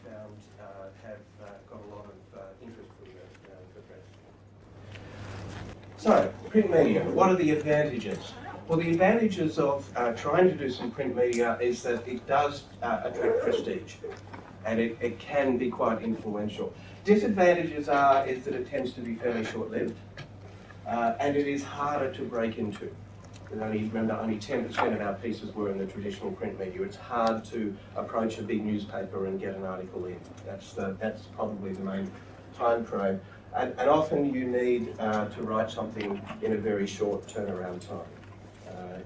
found have got a lot of interest from the press. So, print media, what are the advantages? Well, the advantages of trying to do some print media is that it does attract prestige, and it can be quite influential. Disadvantages is that it tends to be fairly short-lived, and it is harder to break into. Remember, only 10% of our pieces were in the traditional print media. It's hard to approach a big newspaper and get an article in. That's probably the main time frame. And often you need to write something in a very short turnaround time,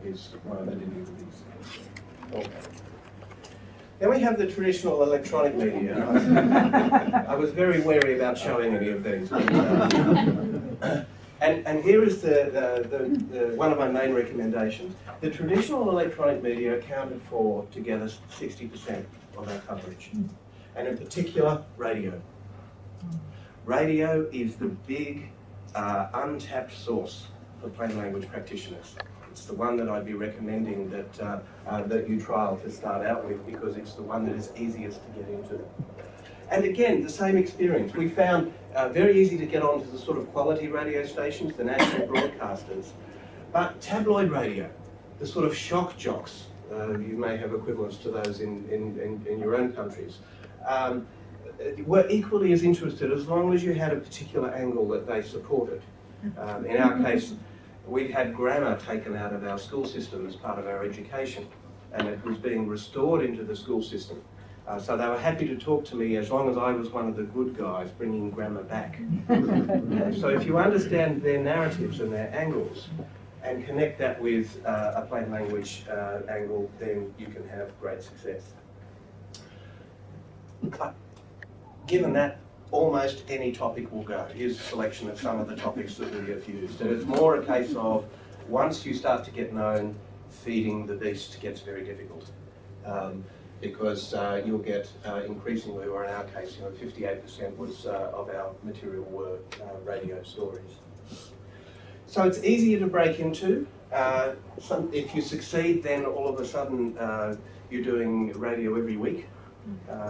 is one of the difficulties. Okay. Then we have the traditional electronic media. I was very wary about showing any of these. And here is one of my main recommendations. The traditional electronic media accounted for together 60% of our coverage, and in particular, radio. Radio is the big, untapped source for plain language practitioners. It's the one that I'd be recommending that you trial to start out with, because it's the one that is easiest to get into. And again, the same experience. We found very easy to get onto the sort of quality radio stations, the national broadcasters. But tabloid radio, the sort of shock jocks, you may have equivalents to those in your own countries, were equally as interested as long as you had a particular angle that they supported. In our case, we'd had grammar taken out of our school system as part of our education, and it was being restored into the school system. So they were happy to talk to me as long as I was one of the good guys bringing grammar back. So if you understand their narratives and their angles and connect that with a plain language angle, then you can have great success. But given that, almost any topic will go. Here's a selection of some of the topics that we have used. And it's more a case of, once you start to get known, feeding the beast gets very difficult. Because you'll get increasingly, or in our case, 58% was of our material were radio stories. So it's easier to break into. If you succeed, then all of a sudden you're doing radio every week,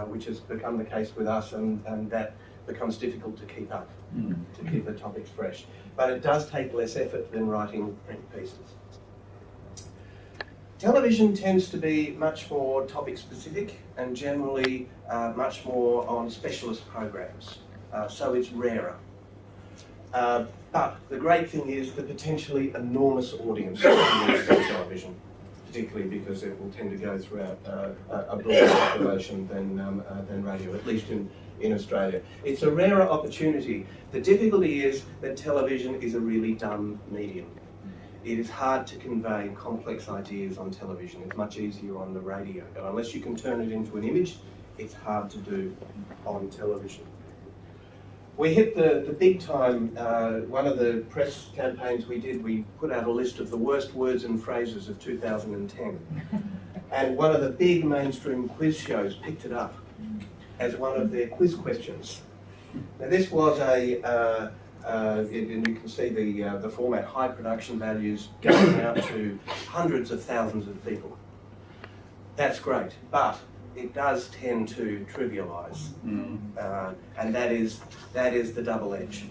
which has become the case with us, and that becomes difficult to keep up, to keep the topics fresh. But it does take less effort than writing print pieces. Television tends to be much more topic specific and generally much more on specialist programs, so it's rarer. But the great thing is the potentially enormous audience for television, particularly because it will tend to go throughout a broader population than radio, at least in Australia. It's a rarer opportunity. The difficulty is that television is a really dumb medium. It is hard to convey complex ideas on television. It's much easier on the radio. But unless you can turn it into an image, it's hard to do on television. We hit the big time. One of the press campaigns we did, we put out a list of the worst words and phrases of 2010. And one of the big mainstream quiz shows picked it up as one of their quiz questions. Now this was and you can see the format, high production values going out to hundreds of thousands of people. That's great, but it does tend to trivialise, and that is the double edge.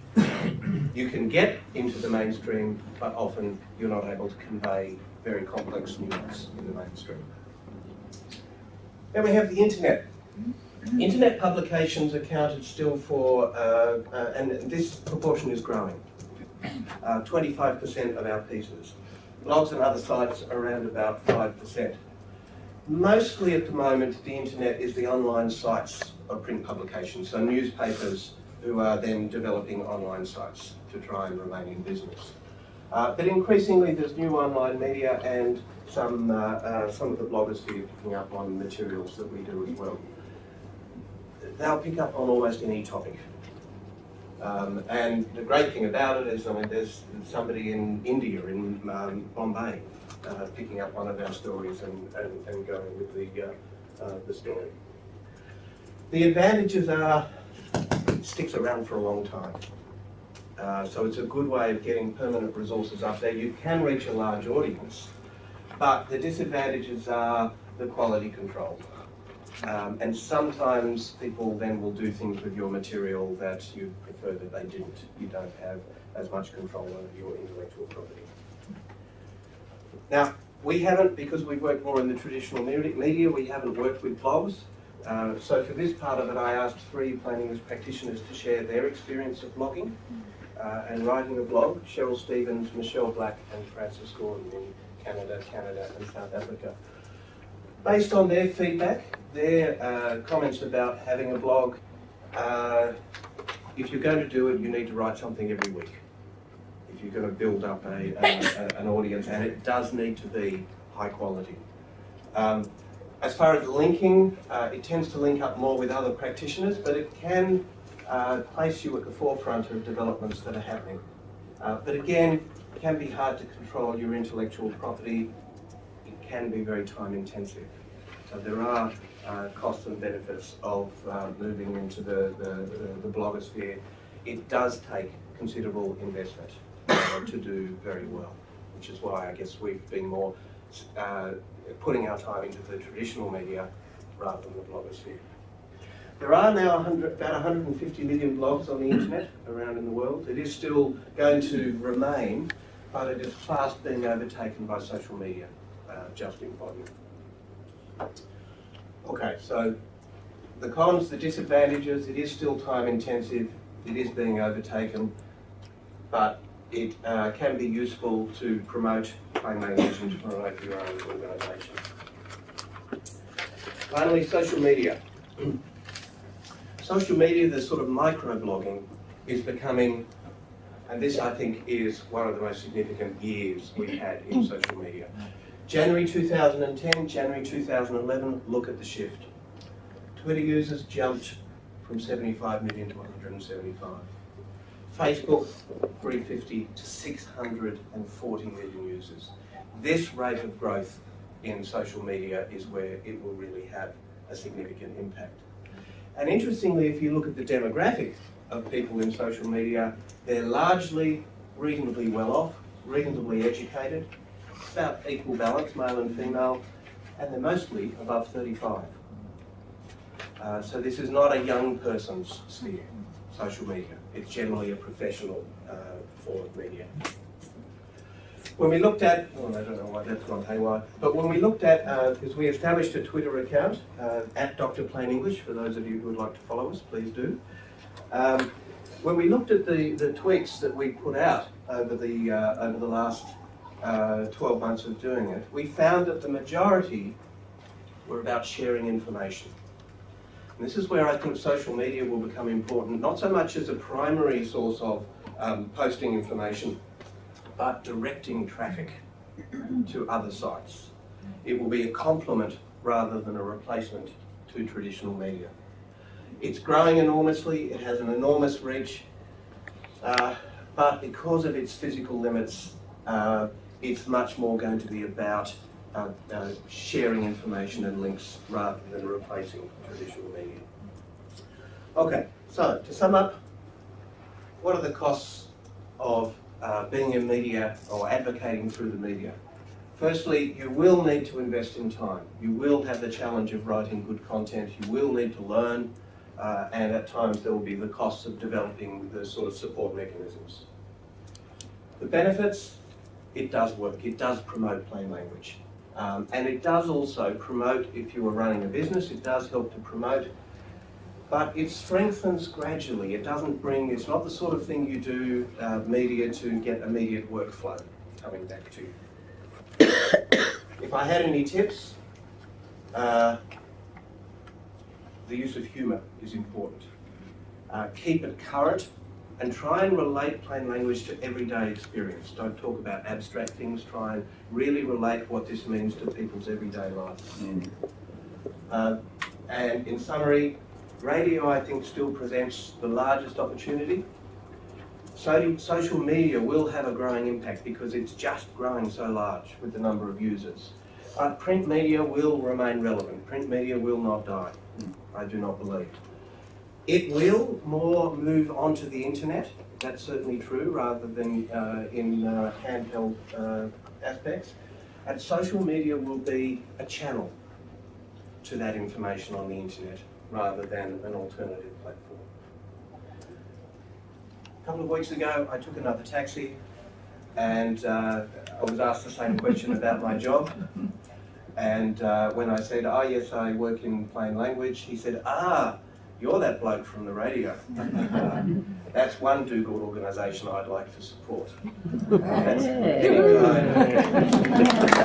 You can get into the mainstream, but often you're not able to convey very complex nuance in the mainstream. Then we have the internet. Internet publications accounted still for, and this proportion is growing, 25% of our pieces. Blogs and other sites around about 5%. Mostly at the moment, the internet is the online sites of print publications, so newspapers who are then developing online sites to try and remain in business. But increasingly there's new online media, and some of the bloggers who are picking up on materials that we do as well. They'll pick up on almost any topic. And the great thing about it is, there's somebody in India, in Bombay, picking up one of our stories and going with the story. The advantages are, it sticks around for a long time. So it's a good way of getting permanent resources up there. You can reach a large audience, but the disadvantages are the quality control. And sometimes people then will do things with your material that you prefer that they didn't. You don't have as much control over your intellectual property. Now, we haven't, because we work more in the traditional media, we haven't worked with blogs. So for this part of it, I asked 3 plain English practitioners to share their experience of blogging and writing a blog: Cheryl Stevens, Michelle Black, and Frances Gordon in Canada and South Africa. Based on their feedback, their comments about having a blog, if you're going to do it, you need to write something every week. If you're going to build up an audience, and it does need to be high quality. As far as linking, it tends to link up more with other practitioners, but it can place you at the forefront of developments that are happening. But again, it can be hard to control your intellectual property. It can be very time intensive. So there are costs and benefits of moving into the blogosphere. It does take considerable investment to do very well, which is why I guess we've been more putting our time into the traditional media rather than the blogosphere. There are now about 150 million blogs on the internet around in the world. It is still going to remain, but it is fast being overtaken by social media, just in volume. Okay, so the cons, the disadvantages: it is still time intensive, it is being overtaken, but it can be useful to promote plain language and to promote your own organisation. Finally, social media. Social media, the sort of micro-blogging, is becoming, and this I think is one of the most significant years we've had in social media. January 2010, January 2011, look at the shift. Twitter users jumped from 75 million to 175. Facebook, 350 to 640 million users. This rate of growth in social media is where it will really have a significant impact. And interestingly, if you look at the demographic of people in social media, they're largely reasonably well off, reasonably educated, about equal balance, male and female, and they're mostly above 35. So this is not a young person's sphere, social media. It's generally a professional form of media. When we looked at, I don't know why that's gone haywire, but when we looked at, because we established a Twitter account, at Dr. Plain English, for those of you who would like to follow us, please do. When we looked at the tweets that we put out over the last 12 months of doing it, we found that the majority were about sharing information. And this is where I think social media will become important, not so much as a primary source of posting information, but directing traffic to other sites. It will be a complement rather than a replacement to traditional media. It's growing enormously, it has an enormous reach, but because of its physical limits, it's much more going to be about sharing information and links rather than replacing traditional media. Okay, so to sum up, what are the costs of being in media or advocating through the media? Firstly, you will need to invest in time. You will have the challenge of writing good content. You will need to learn, and at times there will be the costs of developing the sort of support mechanisms. The benefits: it does work. It does promote plain language. And it does also promote, if you are running a business, it does help to promote, but it strengthens gradually. It doesn't bring, it's not the sort of thing you do media to get immediate workflow coming back to you. If I had any tips, the use of humour is important. Keep it current and try and relate plain language to everyday experience. Don't talk about abstract things, try and really relate what this means to people's everyday lives. And in summary, radio, I think, still presents the largest opportunity. Social media will have a growing impact because it's just growing so large with the number of users. But print media will remain relevant. Print media will not die, I do not believe. It will more move onto the internet, that's certainly true, rather than in handheld aspects. And social media will be a channel. to that information on the internet rather than an alternative platform. A couple of weeks ago, I took another taxi and I was asked the same question about my job. And when I said, oh yes, I work in plain language, he said, ah, you're that bloke from the radio. That's one do-good organisation I'd like to support. That's any kind of